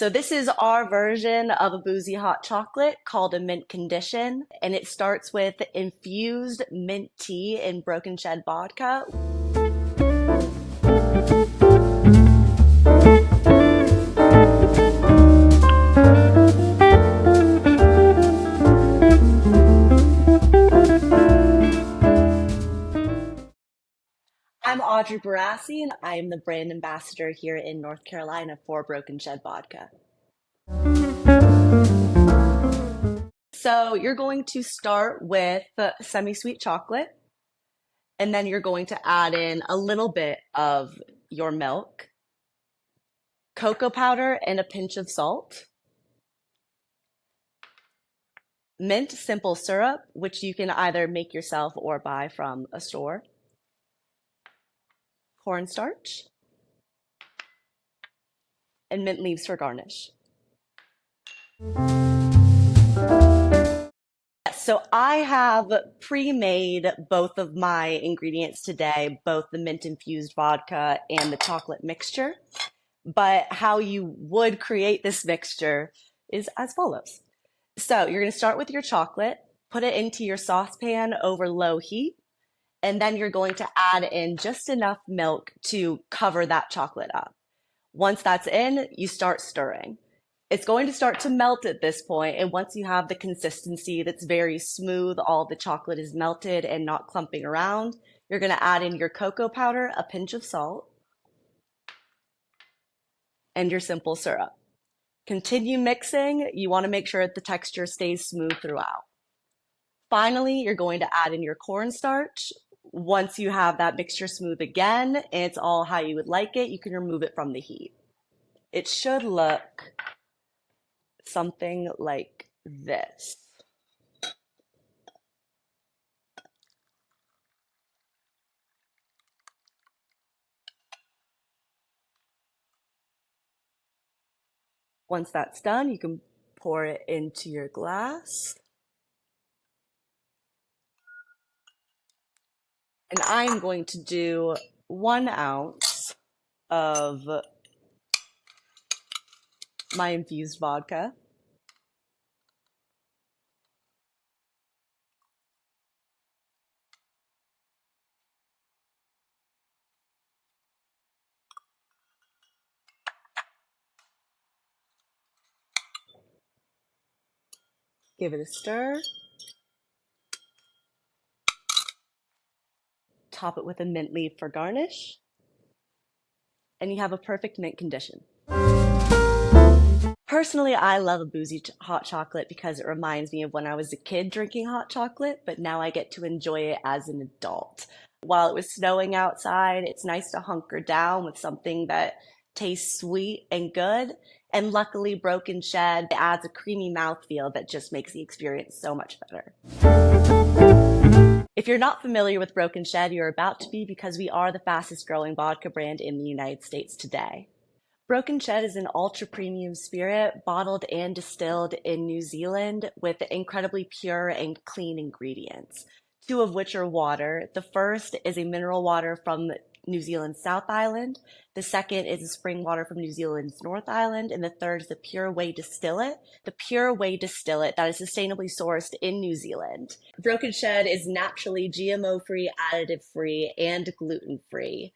So this is our version of a boozy hot chocolate called a mint condition, and it starts with infused mint tea in Broken Shed Vodka. I'm Audrey Berasi, and I am the brand ambassador here in North Carolina for Broken Shed Vodka. So you're going to start with semi-sweet chocolate, and then you're going to add in a little bit of your milk, cocoa powder, and a pinch of salt, mint simple syrup, which you can either make yourself or buy from a store, cornstarch, and mint leaves for garnish. So I have pre-made both of my ingredients today, both the mint infused vodka and the chocolate mixture. But how you would create this mixture is as follows. So you're going to start with your chocolate, put it into your saucepan over low heat, and then you're going to add in just enough milk to cover that chocolate up. Once that's in, you start stirring. It's going to start to melt at this point, and once you have the consistency that's very smooth, all the chocolate is melted and not clumping around, you're going to add in your cocoa powder, a pinch of salt, and your simple syrup. Continue mixing. You want to make sure that the texture stays smooth throughout. Finally, you're going to add in your cornstarch. Once you have that mixture smooth again, and it's all how you would like it, you can remove it from the heat. It should look something like this. Once that's done, you can pour it into your glass. And I'm going to do 1 ounce of my infused vodka. Give it a stir. Top it with a mint leaf for garnish. And you have a perfect mint condition. Personally, I love a boozy hot chocolate because it reminds me of when I was a kid drinking hot chocolate, but now I get to enjoy it as an adult. While it was snowing outside, it's nice to hunker down with something that tastes sweet and good. And luckily, Broken Shed adds a creamy mouthfeel that just makes the experience so much better. If you're not familiar with Broken Shed, you're about to be, because we are the fastest growing vodka brand in the United States today. Broken Shed is an ultra premium spirit bottled and distilled in New Zealand with incredibly pure and clean ingredients, 2 of which are water. The first is a mineral water from New Zealand's South Island. The second is a spring water from New Zealand's North Island. And the third is the Pure Whey Distillate. The Pure Whey Distillate that is sustainably sourced in New Zealand. Broken Shed is naturally GMO-free, additive-free, and gluten-free.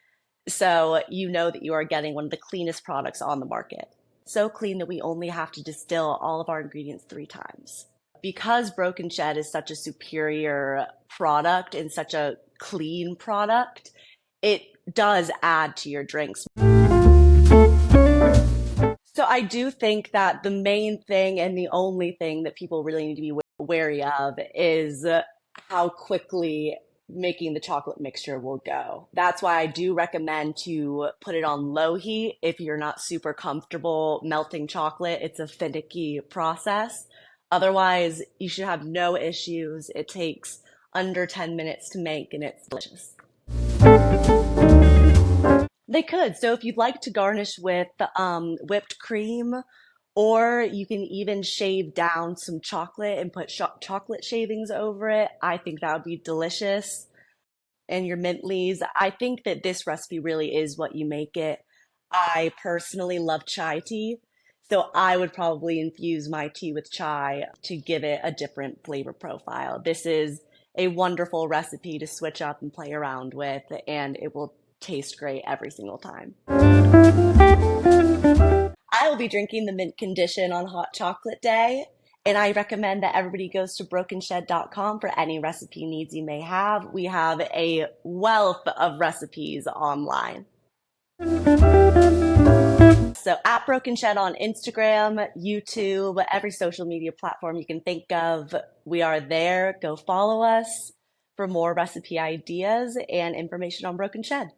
So you know that you are getting one of the cleanest products on the market. So clean that we only have to distill all of our ingredients 3 times. Because Broken Shed is such a superior product and such a clean product, it does add to your drinks. So I do think that the main thing and the only thing that people really need to be wary of is how quickly making the chocolate mixture will go. That's why I do recommend to put it on low heat if you're not super comfortable melting chocolate. It's a finicky process. Otherwise, you should have no issues. It takes under 10 minutes to make, and it's delicious. They could. So if you'd like to garnish with whipped cream, or you can even shave down some chocolate and put chocolate shavings over it, I think that would be delicious. And your mint leaves. I think that this recipe really is what you make it. I personally love chai tea. So I would probably infuse my tea with chai to give it a different flavor profile. This is a wonderful recipe to switch up and play around with, and it will taste great every single time. I will be drinking the mint condition on hot chocolate day, and I recommend that everybody goes to brokenshed.com for any recipe needs you may have. We have a wealth of recipes online. So at Broken Shed on Instagram, YouTube, every social media platform you can think of, we are there. Go follow us for more recipe ideas and information on Broken Shed.